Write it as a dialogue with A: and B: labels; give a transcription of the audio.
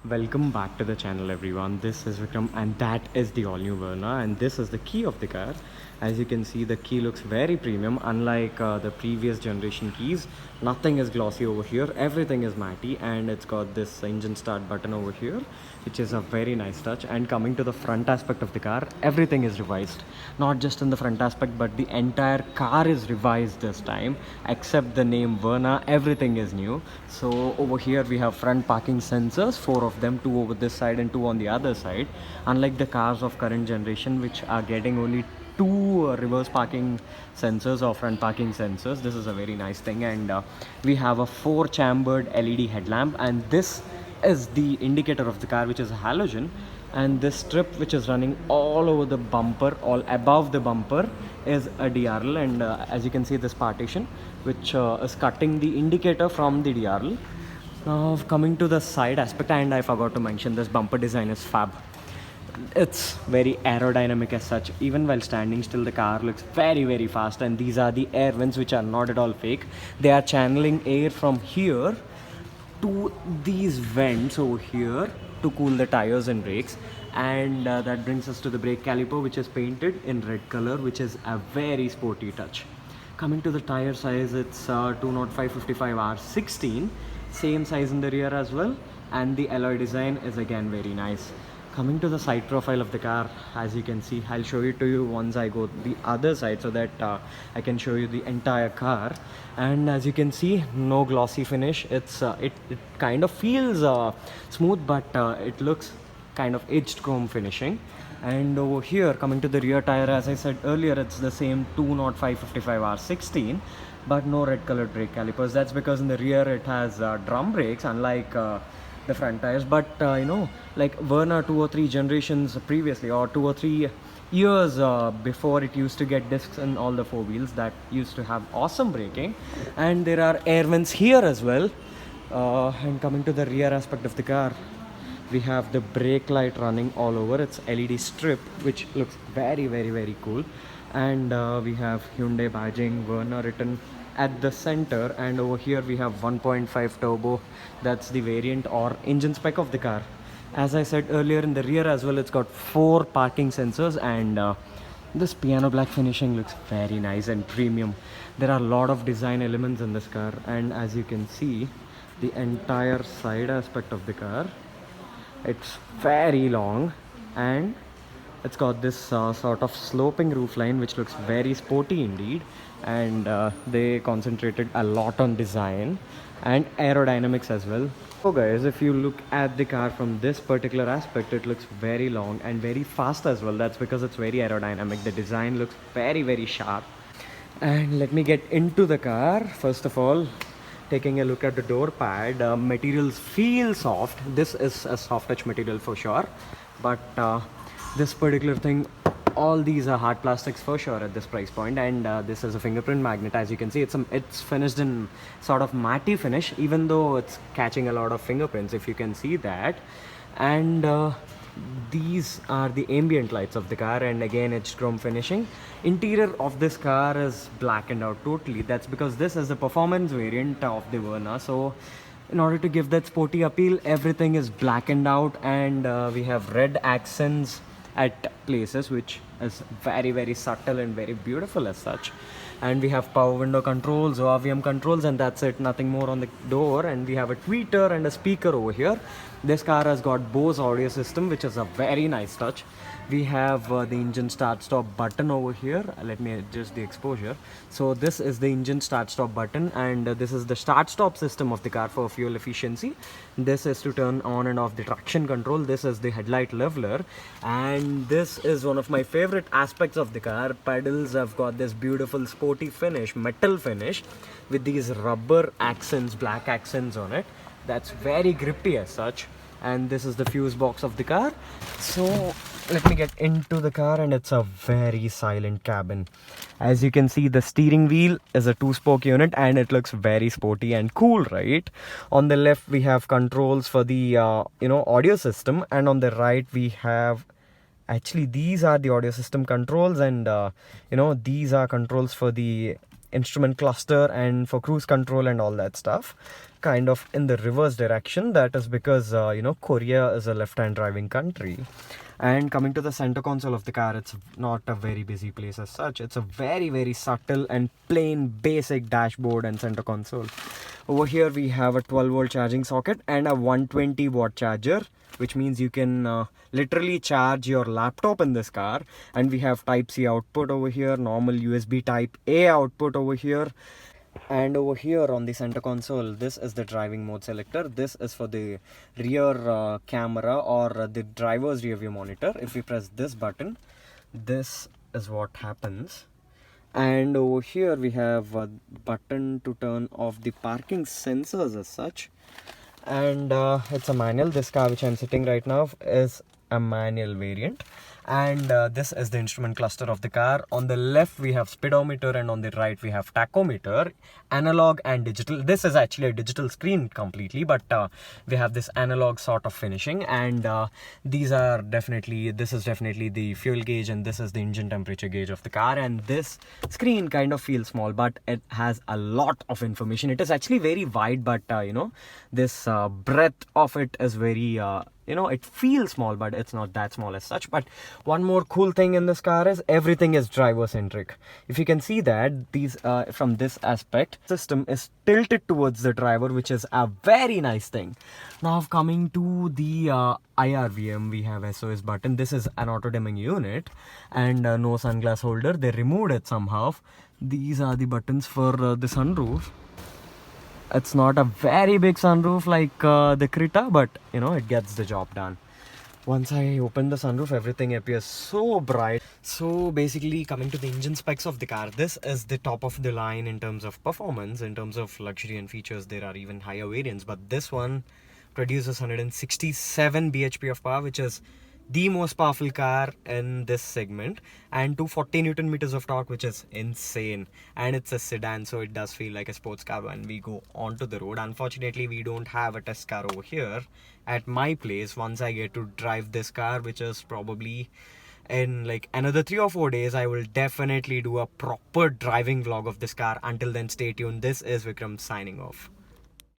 A: Welcome back to the channel everyone. This is Vikram and that is the all new Verna and this is the key of the car. As you can see, the key looks very premium, unlike the previous generation keys. Nothing is glossy over here, everything is matte, and it's got this engine start button over here, which is a very nice touch. And coming to the front aspect of the car, everything is revised. Not just in the front aspect, but the entire car is revised this time, except the name Verna. Everything is new. So over here we have front parking sensors, 4 of them, 2 over this side and 2 on the other side. Unlike the cars of current generation, which are getting only 2 reverse parking sensors or front parking sensors, this is a very nice thing. And we have a 4-chambered LED headlamp, and this is the indicator of the car, which is a halogen. And this strip which is running all over the bumper, all above the bumper, is a DRL. And as you can see, this partition which is cutting the indicator from the DRL. Now coming to the side aspect, and I forgot to mention, this bumper design is fab. It's very aerodynamic as such. Even while standing still, the car looks very fast. And these are the air vents, which are not at all fake. They are channeling air from here to these vents over here to cool the tires and brakes. And that brings us to the brake caliper, which is painted in red color, which is a very sporty touch. Coming to the tire size, it's 205/55R16, same size in the rear as well. And the alloy design is again very nice. Coming to the side profile of the car, as you can see, I'll show it to you once I go the other side, so that I can show you the entire car. And as you can see, no glossy finish. It kind of feels smooth, but it looks kind of edged chrome finishing. And over here, coming to the rear tire, as I said earlier, it's the same 205/55R16, but no red colored brake calipers. That's because in the rear it has drum brakes, unlike the front tires. But like Verna 2 or 3 generations previously, or 2 or 3 years before, it used to get discs in all the 4 wheels that used to have awesome braking. And there are air vents here as well. And coming to the rear aspect of the car, we have the brake light running all over. It's LED strip, which looks very cool. And we have Hyundai badging, Verna written at the center. And over here we have 1.5 turbo. That's the variant or engine spec of the car. As I said earlier, in the rear as well, it's got 4 parking sensors. And this piano black finishing looks very nice and premium. There are a lot of design elements in this car. And as you can see, the entire side aspect of the car, it's very long, and it's got this sort of sloping roofline, which looks very sporty indeed. And they concentrated a lot on design and aerodynamics as well. So guys, if you look at the car from this particular aspect, it looks very long and very fast as well. That's because it's very aerodynamic. The design looks very sharp. And let me get into the car. First of all, taking a look at the door pad, materials feel soft. This is a soft touch material for sure, but this particular thing, all these are hard plastics for sure at this price point. And this is a fingerprint magnet. As you can see, it's finished in sort of matte finish, even though it's catching a lot of fingerprints, if you can see that. And these are the ambient lights of the car, and again it's chrome finishing. Interior of this car is blackened out totally. That's because this is the performance variant of the Verna. So in order to give that sporty appeal, everything is blackened out. And we have red accents at places, which is very subtle and very beautiful as such. And we have power window controls, ORVM controls, and that's it, nothing more on the door. And we have a tweeter and a speaker over here. This car has got Bose audio system, which is a very nice touch. We have the engine start stop button over here. Let me adjust the exposure. So this is the engine start stop button, and this is the start stop system of the car for fuel efficiency. This is to turn on and off the traction control. This is the headlight leveler, and this is one of my favorite aspects of the car. Pedals have got this beautiful sporty finish, metal finish, with these rubber accents, black accents on it. That's very grippy as such. And this is the fuse box of the car. So let me get into the car, and it's a very silent cabin. As you can see, the steering wheel is a 2-spoke unit, and it looks very sporty and cool, right? On the left we have controls for the audio system, and on the right we have, actually these are the audio system controls. And these are controls for the instrument cluster and for cruise control and all that stuff, kind of in the reverse direction. That is because Korea is a left-hand driving country. And coming to the center console of the car, it's not a very busy place as such. It's a very, very subtle and plain basic dashboard and center console. Over here we have a 12-volt charging socket and a 120-watt charger, which means you can literally charge your laptop in this car. And we have Type-C output over here, normal USB Type-A output over here. And over here on the center console, this is the driving mode selector. This is for the rear camera or the driver's rear view monitor. If we press this button, this is what happens. And over here we have a button to turn off the parking sensors as such. And it's a manual. This car which I'm sitting right now is a manual variant. And this is the instrument cluster of the car. On the left we have speedometer and on the right we have tachometer, analog and digital. This is actually a digital screen completely, but we have this analog sort of finishing. And this is definitely the fuel gauge, and this is the engine temperature gauge of the car. And this screen kind of feels small, but it has a lot of information. It is actually very wide, but this breadth of it is very it feels small, but it's not that small as such. But one more cool thing in this car is everything is driver centric. If you can see that these from this aspect, system is tilted towards the driver, which is a very nice thing. Now coming to the IRVM, we have SOS button. This is an auto dimming unit and no sunglass holder. They removed it somehow. These are the buttons for the sunroof. It's not a very big sunroof like the Krita, but it gets the job done. Once I open the sunroof, everything appears so bright. So basically, coming to the engine specs of the car, this is the top of the line in terms of performance. In terms of luxury and features, there are even higher variants, but this one produces 167 bhp of power, which is the most powerful car in this segment, and 240 Newton meters of torque, which is insane. And it's a sedan, so it does feel like a sports car when we go onto the road. Unfortunately, we don't have a test car over here at my place. Once I get to drive this car, which is probably in like another 3 or 4 days, I will definitely do a proper driving vlog of this car. Until then, stay tuned. This is Vikram signing off.